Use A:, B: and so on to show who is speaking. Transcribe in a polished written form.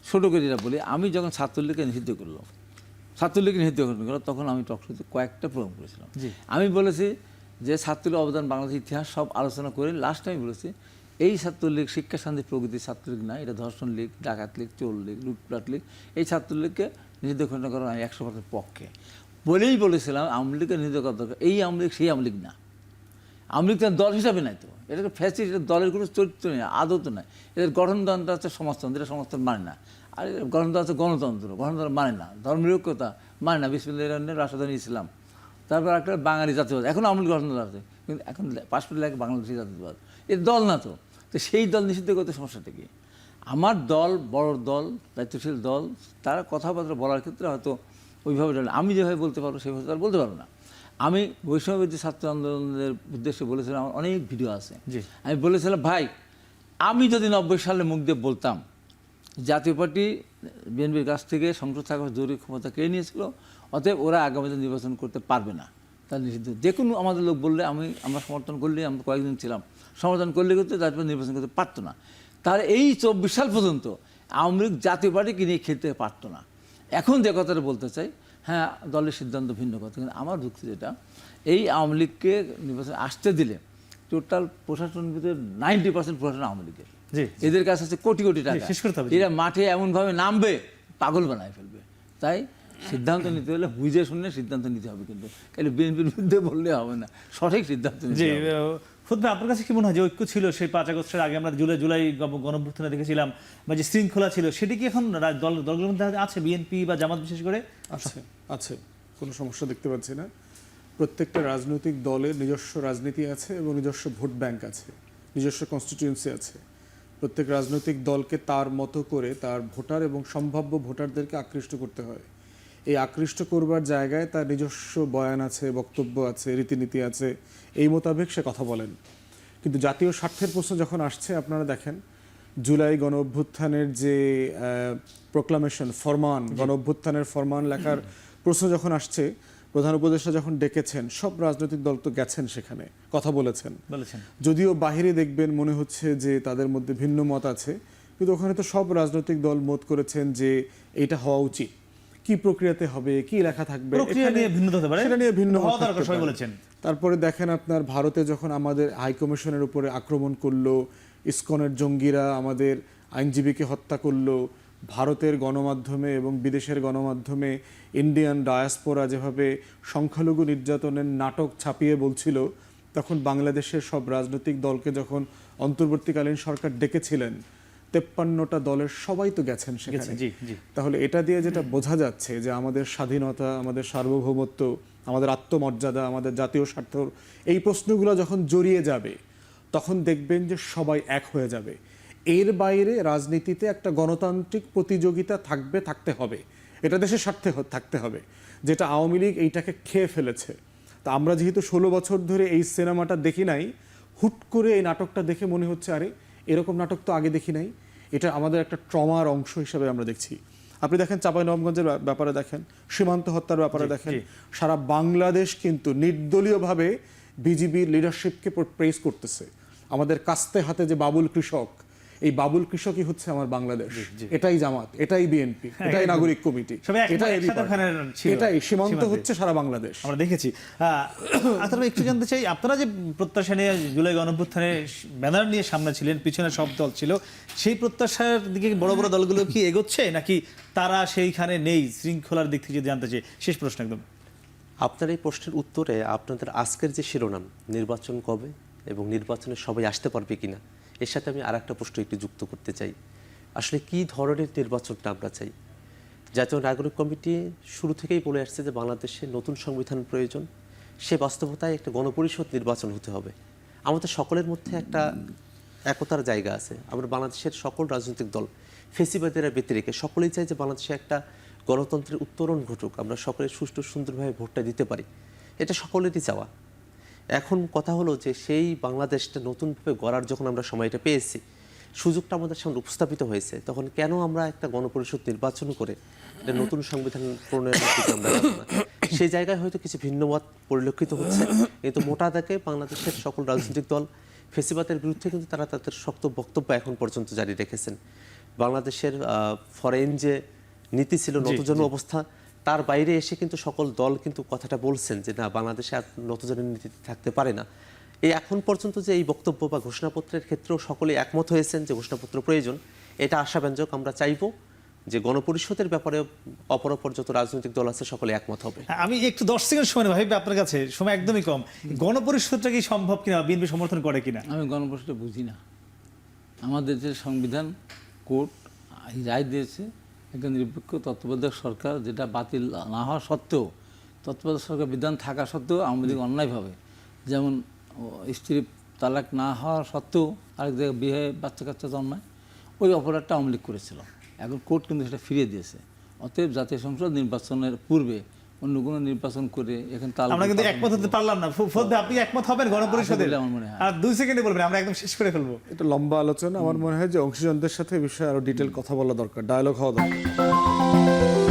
A: ছোটো করে যেটা বলি, আমি যখন ছাত্রলীগকে নিষিদ্ধ করলাম, ছাত্রলীগকে নিষিদ্ধ করলাম, তখন আমি টকশোতে কয়েকটা প্রোগ্রাম করেছিলাম। আমি বলেছি যে ছাত্রলীগ অবদান বাংলাদেশের ইতিহাস সব আলোচনা করে লাস্ট আমি বলেছি এই ছাত্রলীগ শিক্ষা শান্তি প্রগতি ছাত্রলীগ না, এটা ধর্ষণ লীগ, ডাকাত লীগ, চোর লীগ, লুটপাট লীগ। এই ছাত্রলীগকে নিষিদ্ধ ঘোষণা করার আমি 100% পক্ষে বলেই বলেছিলাম। আওয়ামী লীগকে নিষিদ্ধ করা দরকার। এই আওয়ামী লীগ সেই আওয়ামী লীগ না, আওয়ামী লীগ তার দল হিসাবে নাই তো, এটাকে ফ্যাসিস্ট, এটা দলের কোনো চরিত্র নেই, আদৌ তো নাই। এদের গঠনতন্ত্র আছে সমাজতন্ত্র, এটা সমাজতন্ত্র মানে না। আর গণতন্ত্র আছে গণতন্ত্র, গণতন্ত্র মানে না। ধর্মনিরপেক্ষতা মানে না, বিসমিল্লাহির রাষ্ট্রধানী ইসলাম। তারপর একটা বাঙালি জাতীয়বাদ, এখন আওয়ামী লীগ গঠনতন্ত্র আছে, কিন্তু এখন পাসপোর্ট লাগে বাংলাদেশি জাতীয়বাদ। এর দল না তো, তো সেই দল নিষিদ্ধ করতে সমস্যাটা কি? আমার দল বড় দল, দায়িত্বশীল দল, তারা কথাবার্তা বলার ক্ষেত্রে হয়তো ওইভাবে আমি যেভাবে বলতে পারবো সেভাবে তারা বলতে পারবো না। আমি বৈষম্যবিরোধী ছাত্র আন্দোলনের উদ্দেশ্যে বলেছিলাম, আমার অনেক ভিডিও আছে। আমি বলেছিলাম ভাই, আমি যদি 90 সালে মুখ দিয়ে বলতাম জাতীয় পার্টি বিএনপির কাছ থেকে সংসদ থাকার জরুরি ক্ষমতা কেড়ে নিয়েছিল, অতএব ওরা আগামীতে নির্বাচন করতে পারবে না, তার নিষিদ্ধ। যে কোনো আমাদের লোক বললে আমরা সমর্থন করলে, আমরা কয়েকদিন ছিলাম, সমর্থন করলে করতে তারপর নির্বাচন করতে পারতো না। তার এই 24 সাল পর্যন্ত আওয়ামী লীগ জাতীয় পার্টিকে নিয়ে খেলতে পারতো না। এখন যে কথাটা বলতে চাই, হ্যাঁ দলের সিদ্ধান্ত ভিন্ন কথা, কিন্তু আমার যুক্তি যেটা, এই আওয়ামী লীগকে নির্বাচন আসতে দিলে টোটাল প্রশাসনের ভিতরে 90% প্রশাসন আওয়ামী লীগের। এদের কাছে আছে কোটি কোটি টাকা, এরা মাঠে এমনভাবে নামবে পাগল বানায় ফেলবে। তাই সিদ্ধান্ত নিতে হলে বুঝে শুনে সিদ্ধান্ত নিতে হবে, কিন্তু খালি বিএনপির বিরুদ্ধে বললে হবে না, সঠিক সিদ্ধান্ত নিতে হবে।
B: ফুদ ভাই, আপনার কাছে কি মনে হয় যে ঐক্য ছিল সেই 5 আগস্টের আগে, আমরা জুলাই গণঅভ্যুত্থানে দেখেছিলাম, বা যে শৃঙ্খলা ছিল, সেটি কি এখন দলগুলোর মধ্যে আছে? বিএনপি বা জামাত বিশেষ করে
C: আছে, কোনো সমস্যা দেখতে পাচ্ছি না। প্রত্যেকটা রাজনৈতিক দলের নিজস্ব রাজনীতি আছে এবং নিজস্ব ভোট ব্যাংক আছে, নিজস্ব কনস্টিটিউয়েন্সি আছে। প্রত্যেক রাজনৈতিক দলকে তার মতো করে তার ভোটার এবং সম্ভাব্য ভোটারদেরকে আকৃষ্ট করতে হয়। এই আকৃষ্ট করবার জায়গায় তার নিজস্ব বয়ান আছে, বক্তব্য আছে, রীতিনীতি আছে, এই মোতাবেক সে কথা বলেন। কিন্তু জাতীয় স্বার্থের প্রশ্ন যখন আসছে, আপনারা দেখেন জুলাই গণ অভ্যুত্থানের যে প্রোক্লামেশন ফরমান, গণ অভ্যুত্থানের ফরমান লেখার প্রশ্ন যখন আসছে, প্রধান উপদেষ্টা যখন ডেকেছেন, সব রাজনৈতিক দল তো গেছেন, সেখানে কথা বলেছেন। যদিও বাহিরে দেখবেন মনে হচ্ছে যে তাদের মধ্যে ভিন্ন মত আছে, কিন্তু ওখানে তো সব রাজনৈতিক দল মত করেছেন যে এটা হওয়া উচিত। কি প্রক্রিয়াতে হবে, কি লেখা থাকবে,
B: সেটা নিয়ে ভিন্ন
C: বলেছেন। তারপরে দেখেন আপনার ভারতে যখন আমাদের হাই কমিশনের উপরে আক্রমণ করলো, ইসকনের জঙ্গিরা আমাদের আইনজীবীকে হত্যা করলো, ভারতের গণমাধ্যমে এবং বিদেশের গণমাধ্যমে ইন্ডিয়ান ডায়াসপোরা যেভাবে সংখ্যালঘু নির্যাতনের নাটক ছাপিয়ে বলছিল, তখন বাংলাদেশের সব রাজনৈতিক দলকে যখন অন্তর্বর্তীকালীন সরকার ডেকেছিলেন, 53টা দলের সবাই তো গেছেন সেখানে। তাহলে এটা দিয়ে যেটা বোঝা যাচ্ছে যে আমাদের স্বাধীনতা, আমাদের সার্বভৌমত্ব, আমাদের আত্মমর্যাদা, আমাদের জাতীয় স্বার্থ, এই প্রশ্নগুলো যখন জড়িয়ে যাবে, তখন দেখবেন যে সবাই এক হয়ে যাবে। এর বাইরে রাজনীতিতে একটা গণতান্ত্রিক প্রতিযোগিতা থাকতে হবে, এটা দেশের স্বার্থে থাকতে হবে, যেটা আওয়ামী লীগ এইটাকে খেয়ে ফেলেছে। তা আমরা যেহেতু 16 বছর ধরে এই সিনেমাটা দেখি নাই, হুট করে এই নাটকটা দেখে মনে হচ্ছে আরে এরকম নাটক তো আগে দেখি নাই, এটা আমাদের একটা ট্রমার অংশ হিসাবে আমরা দেখছি। আপনি দেখেন চাঁপাইনবাবগঞ্জের ব্যাপারে দেখেন, সীমান্ত হত্যার ব্যাপারে দেখেন, সারা বাংলাদেশ কিন্তু নির্দলীয়ভাবে বিজিবির লিডারশিপকে প্রেস করতেছে। আমাদের কাস্তে হাতে যে বাবুল কৃষক, এই বাবুল কৃষকই হচ্ছে আমার বাংলাদেশ, এটাই জামাত, এটাই বিএনপি, এটাই নাগরিক কমিটি, এটাই সীমান্ত হচ্ছে সারা বাংলাদেশ,
B: আমরা দেখেছি। আপনারা একটু জানতে চাই, আপনারা যে প্রত্যাশা নিয়ে জুলাই গণঅভ্যুত্থানে ব্যানার নিয়ে সামনে ছিলেন, পিছনে সব দল ছিল, সেই প্রত্যাশার দিকে বড় বড় দলগুলো কি এগোচ্ছে, নাকি তারা সেইখানে নেই? শৃঙ্খলার দিক থেকে যদি জানতে চাই, শেষ প্রশ্ন একদম।
D: আপনার এই প্রশ্নের উত্তরে আপনাদের আজকের যে শিরোনাম নির্বাচন কবে এবং নির্বাচনে সবাই আসতে পারবে কিনা, এর সাথে আমি আর একটা প্রশ্ন একটু যুক্ত করতে চাই। আসলে কি ধরনের নির্বাচনটা আমরা চাই? জাতীয় নাগরিক কমিটি শুরু থেকেই বলে আসছে যে বাংলাদেশে নতুন সংবিধান প্রয়োজন, সে বাস্তবতায় একটা গণপরিষদ নির্বাচন হতে হবে। আমাদের সকলের মধ্যে একটা একতার জায়গা আছে। আমরা বাংলাদেশের সকল রাজনৈতিক দল, ফেসিবাদীরা ব্যতি রেখে সকলেই চাই যে বাংলাদেশে একটা গণতন্ত্রের উত্তরণ ঘটুক, আমরা সকলে সুষ্ঠু সুন্দরভাবে ভোটটা দিতে পারি, এটা সকলেরই চাওয়া। এখন কথা হলো যে সেই বাংলাদেশটা নতুনভাবে গড়ার যখন আমরা সময়টা পেয়েছি, সুযোগটা আমাদের সামনে উপস্থাপিত হয়েছে, তখন কেন আমরা একটা গণপরিষদ নির্বাচন করে একটা নতুন সংবিধান প্রণয়নের দিকে আমরা যাব না? সেই জায়গায় হয়তো কিছু ভিন্ন মত পরিলক্ষিত হচ্ছে, কিন্তু মোটা দাগে বাংলাদেশের সকল রাজনৈতিক দল ফেসিবাদের বিরুদ্ধে কিন্তু তারা তাদের শক্ত বক্তব্য এখন পর্যন্ত জারি রেখেছেন। বাংলাদেশের ফরেন যে নীতি ছিল নতজন অবস্থা, তার বাইরে এসে কিন্তু সকল দল কিন্তু কথাটা বলছেন যে না, বাংলাদেশে আর নতজনের নীতি থাকতে পারে না। এই এখন পর্যন্ত যে এই বক্তব্য বা ঘোষণাপত্রের ক্ষেত্রেও সকলে একমত হয়েছেন যে ঘোষণাপত্র প্রয়োজন, এটা আশাব্যঞ্জক। আমরা চাইবো যে গণপরিষদের ব্যাপারে অপর যত রাজনৈতিক দল আছে সকলে একমত হবে।
B: আমি একটু 10 সেকেন্ড সময় ভাই, আপনার কাছে সময় একদমই কম। গণপরিষদটা কি সম্ভব কিনা, বিএনপি সমর্থন করে কিনা?
A: আমি গণপরিষদটা বুঝি না। আমাদের যে সংবিধান কোর্ট রায় দিয়েছে, একটা নিরপেক্ষ তত্ত্বাবধায়ক সরকার, যেটা বাতিল না হওয়া সত্ত্বেও, তত্ত্বাবধায়ক সরকার বিধান থাকা সত্ত্বেও আওয়ামী লীগ অন্যায়ভাবে, যেমন স্ত্রী তালাক না হওয়া সত্ত্বেও আরেক জায়গায় বিয়ে বাচ্চা কাচ্চা জন্মায়, ওই অপরাধটা আওয়ামী লীগ করেছিল। এখন কোর্ট কিন্তু সেটা ফিরিয়ে দিয়েছে। অতএব জাতীয় সংসদ নির্বাচনের পূর্বে অন্য কোনো নির্বাচন করে এখানে
B: আমরা কিন্তু একমত হতে পারলাম না। ফুয়াদ ভাই, আপনি একমত হবেন গণপরিষদের?
A: আমার মনে হয়।
B: আর 2 সেকেন্ডে বলবেন, আমরা একদম শেষ করে ফেলবো।
C: এটা লম্বা আলোচনা। আমার মনে হয় যে অংশীজনদের সাথে এই বিষয়ে আরো ডিটেল কথা বলা দরকার, ডায়ালগ হওয়া দরকার।